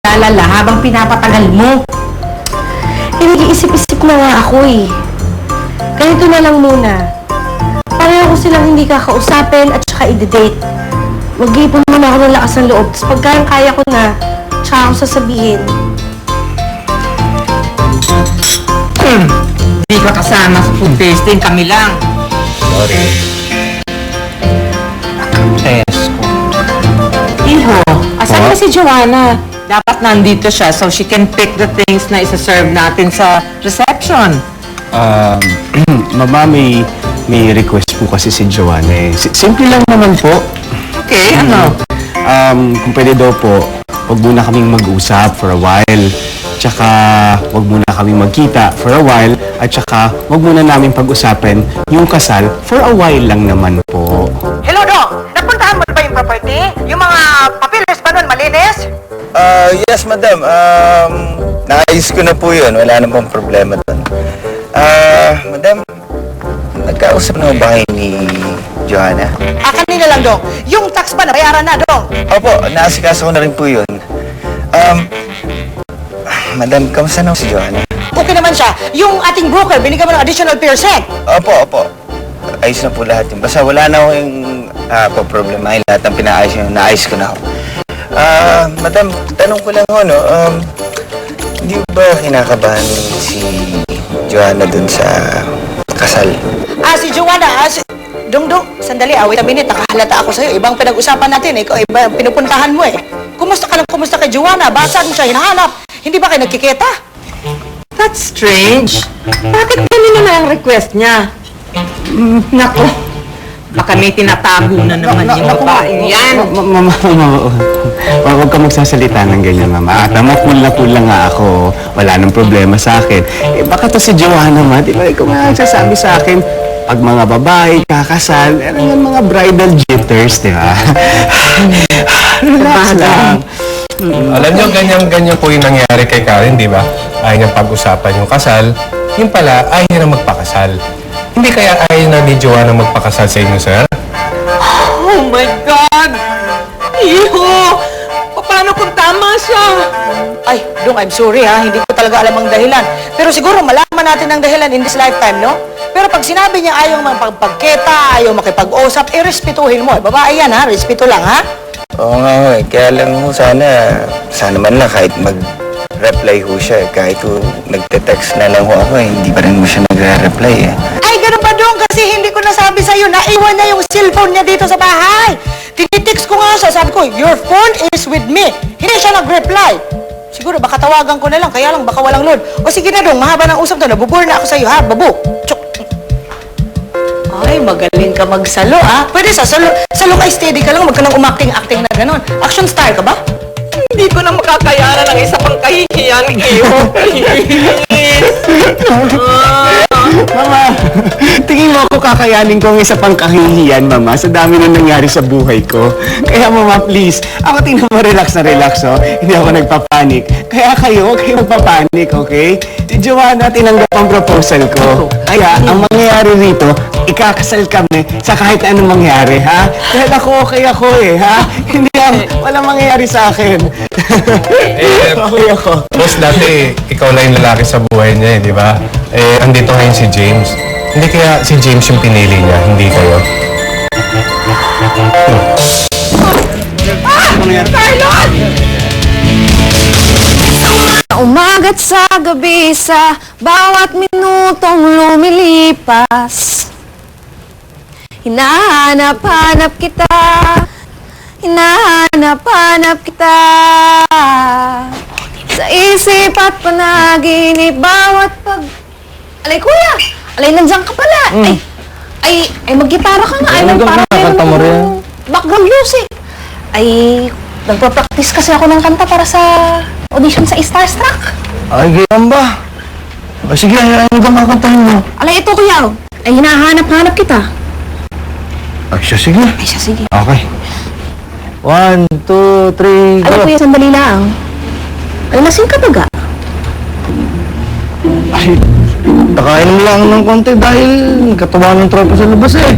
maglalala habang pinapatagal mo. Nag-iisip-isip na nga ako eh. Ganito na lang muna. Pareho ko silang hindi kakausapin at saka i-date. Mag-iipon muna ako ng lakas ng loob. Tapos pagkaya ko na, tsaka ako sasabihin. Hindi ka kasama sa food tasting, kami lang. Sorry. Iho, asan ba si Joanna? Dapat nandito siya so she can pick the things na isa-serve natin sa reception. Mama, may request po kasi si Joanna eh. Simple lang naman po. Okay, ano? Kung pwede daw po, huwag muna kaming mag-usap for a while. Tsaka, huwag muna kaming magkita for a while. At tsaka, huwag muna namin pag-usapan yung kasal for a while lang naman po. Hello, Dong! Napuntahan mo na ba yung property? Yung mga papilis ba nun, malinis? Yes, madam. Naayos ko na po yun. Wala na pong problema doon. Madam, nagkausap na ba kayo ni Joanna? Kanina lang, Dong. Yung tax ba, nabayaran na, Dong? Opo, naasikaso ko na rin po yun. Madam, kamusta na si Joanna? Okay naman siya. Yung ating broker, binigyan mo ng additional percent. Opo. Ayos na po lahat yun. Basta wala na akong problemahin. Lahat ng pinaayos yun, naayos ko na ako. Madam, tanong ko lang ho, no? Hindi ba kinakabahan si Joanna dun sa kasal? Si Joanna, Dong, sandali, wait a minute, nakahalata ako sa'yo. Ibang pinag-usapan natin, ikaw, iba pinupuntahan mo eh. Kumusta ka lang, kumusta kay Joanna? Basag mo siya, hinahanap. Hindi ba kayo nagkikita? That's strange. Bakit ganun na ang request niya? Nako, baka may tinatago na naman yung babaeng yan. Mama, huwag ka magsasalita ng ganyan, Mama. Tama, cool na nga ako. Wala nang problema sa akin. Baka to si Joanna, Ma. Di ba ikaw nga nagsasabi sa akin, pag mga babae, kakasal, yung mga bridal jitters, di ba? Relax lang. Alam niyo, ganyan po yung nangyari kay Karen, di ba? Ayaw niyang pag-usapan yung kasal. Yung pala, ayaw niya na magpakasal. Hindi kaya ayaw na ni Joanna magpakasal sa inyo, sir? Oh my God! Iho! Paano kung tama siya? Ay, Dong, I'm sorry ha. Hindi ko talaga alam ang dahilan. Pero siguro malaman natin ang dahilan in this lifetime, no? Pero pag sinabi niya ayaw magpagketa, ayaw makipag-usap, respetuhin mo. Babae yan ha, respeto lang ha? Oo nga ho eh. Kaya lang ho sana man lang kahit mag-reply ho siya. Kahit ho nagte-text na lang ho ako eh. Hindi pa rin mo siya nagre-reply eh. Ay, ganun pa Dong, kasi hindi ko nasabi sa'yo, naiwan na yung cellphone niya dito sa bahay. Tinitext ko nga siya, sabi ko, your phone is with me. Hindi siya nag-reply. Siguro, baka tawagan ko na lang, kaya lang baka walang load. O sige na Dong, mahaba ng usap to, nabubore na ako sa'yo ha, babu. Chok. Ay, magaling ka magsalo ah. Pwede salo ka steady ka lang, wag ka nang umakting-acting na gano'n. Action star ka ba? Hindi ko na makakayanan ng isa pang kahihiyan, iyo. Mama, tingin mo ako kakayanin ko ang isa pang kahihiyan, Mama, sa dami na nangyari sa buhay ko. Kaya, Mama, please, ako tingnan mo relax na relax, oh. Hindi ako nagpapanik. Kaya kayo magpapanik, okay? Si Joanna, tinanggap ang proposal ko. Kaya, ang mangyayari rito, ikakasal kami sa kahit anong mangyari, ha? Dahil okay ako eh, ha? Hindi walang mangyayari sa akin. Okay ako. Boss, dati ikaw lang yung lalaki sa buhay niya, di ba? Andito ngayon si James. Hindi kaya si James yung pinili niya, hindi kayo? Carlon! Umaga't sa gabi sa bawat minutong lumilipas, hinahanap-hanap kita, hinahanap-hanap kita. Sa isip at panaginip, bawat Alay, kuya! Alay, nandiyan ka pala! Ay, mag-gitara ka nga. Ay, Kanta mo rin. Background music. Ay, nagpa-practice kasi ako ng kanta para sa audition sa Starstruck. Ay, ganyan ba? Sige, ano ba kakantahin mo? Alay, ito kuya. Ay, hinahanap-hanap kita. Ay, siya, sige. Ay, siya, sige. Okay. 1, 2, 3, Alay, kuya, sandali lang. Ay, lasing ka baga. Ay, nakainom lang ng konti dahil katawa ng tropa sa labas eh.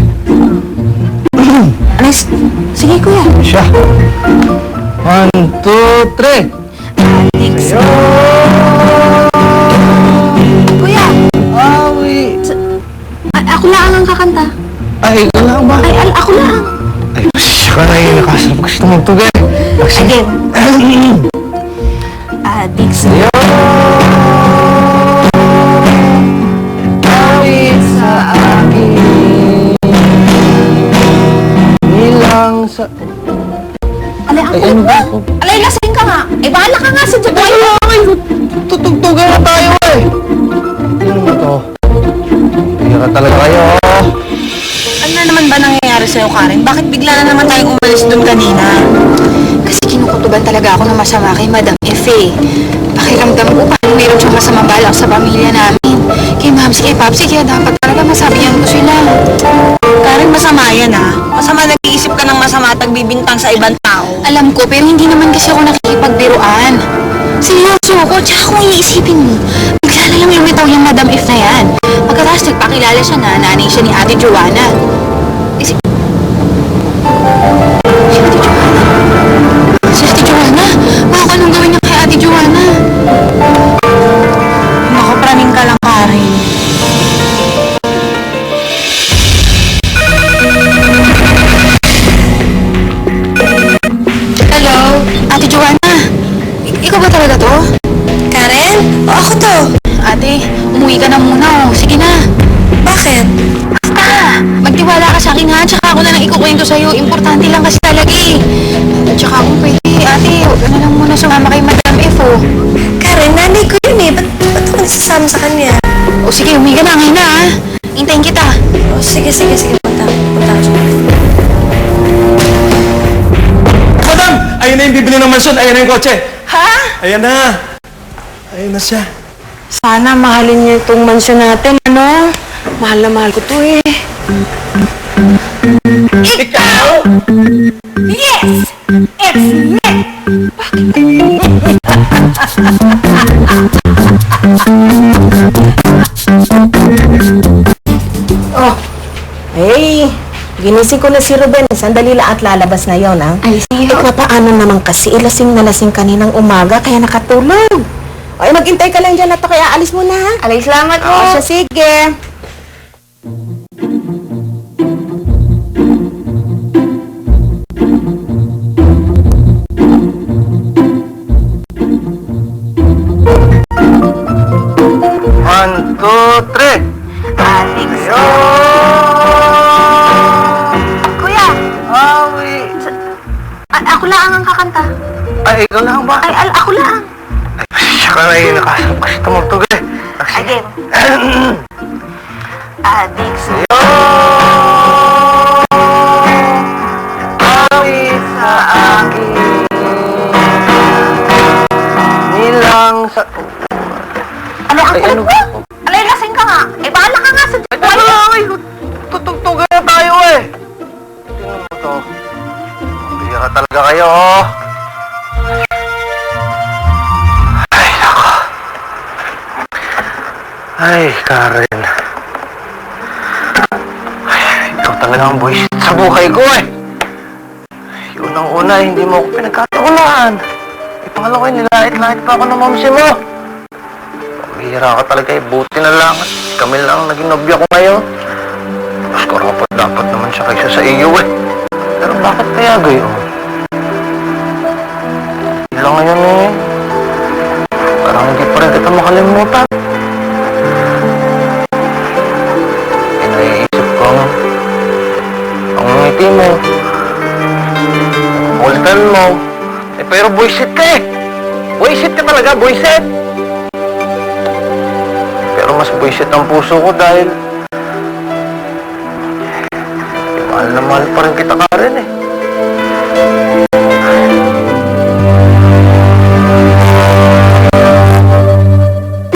Alay, sige kuya. Siya. 1, 2, 3. Kuya! Ako lang ang kakanta. Ay, ikaw lang ba? Ako lang. Ay, saka na yung nakasarap. Gusto mong tugay. Again. Adik sa'yo. Awit sa akin. Nilang sa... Alay, ang kulit mo. Alay, lasing ka nga. Eh, bahala ka nga sa Dubai. Tutugtugan na tayo eh. Ano mo to? Hindi ka talaga kayo. Ano na naman ba nangyayari sa'yo, Karen? Bakit bigla na naman tayong umalis doon kanina? Kasi kinukutuban talaga ako ng masama kay Madam Efe. Pakiramdam ko parang meron siyang masamang balak sa pamilya namin. Kay Mamsi, kay Papsi, kaya dapat talaga masabihan ko sila. Karen, masama yan ha. Masama nag-iisip ka ng masama at nagbibintang sa ibang tao. Alam ko, pero hindi naman kasi ako nakikipagbiruan. Seryoso ako, tsaka kung iisipin mo, bigla na lang lumitaw yung Madam F na yan. Pagkatapos nagpakilala siya na nanay siya ni Ate Joanna. Eh, si Ate Joanna? Si Ate Joanna? Bakit anong gawin niya kay Ate Joanna? Naku, praning ka lang, Karen. Hello? Ate Joanna? Ikaw ba talaga to? Karen? O ako to. Ate, umuwi ka na muna oh. Sige na. Bakit? Basta. Magtiwala ka sa akin ha. Tsaka ako na lang ikukwento sa'yo. Importante lang kasi talaga eh. Tsaka kung pwede, ate, huwag ka na lang muna sumama kay Madam F oh. Karen, nanay ko yun eh. Ba't ako nasasama sa kanya? O sige, umuwi ka na ngayon na ha. Hintayin kita. Oh, sige. Punta ako siya. Madam! Ayun na yung bibili ng mansyon. Ayun na yung kotse. Ha? Ayan na. Ayun na siya. Sana mahalin niya itong mansyon natin, ano? Mahal na mahal ko to eh. Ikaw? Yes! It's me! Oh, hey! Ginising ko na si Ruben. Sandali lang at lalabas na yon, ha? Ay, sige. Paano naman kasi? Lasing na lasing kaninang umaga, kaya nakatulog. Ay, maghintay ka lang dyan at kaya alis mo na, ha? Alay, salamat Oo, siya, sige. One, two, three. Adik Kuya! Awit. Ako lang ang kakanta. Ay, ikaw lang ba? Ako lang. Saka na yung nakasarap. Gusto mong tugay. Again. Adik Awit sa akin. Nilang sa... Alay, ang Ay, kulit ano mo! Alay, lasing ka nga. Eh, bahala ka nga sa Dubai. Ay, tutugtugan na tayo eh. Tingnan mo to. Hindi ka talaga kayo oh. Ay, nako. Ay, Karen. Ay, ikaw talaga ang buwisit sa buhay ko eh. Unang-una, hindi mo ako pinagkataunaan. Pangalawa, nilait-lait pa ako ng mamsi mo. Pahihira ka talaga eh. Buti na lang. Kami lang naging nobya ko ngayon. Mas karapat dapat naman siya kaysa sa iyo eh. Pero bakit kaya gayon? Hindi lang ngayon eh. Parang hindi pa rin kita makalimutan. Naiisip ko ang ngiti mo. Kulitan mo. Eh pero buisit ka eh. Buisit ka talaga, buisit. Pero mas buisit ang puso ko dahil mahal na mahal pa rin kita, Karen eh.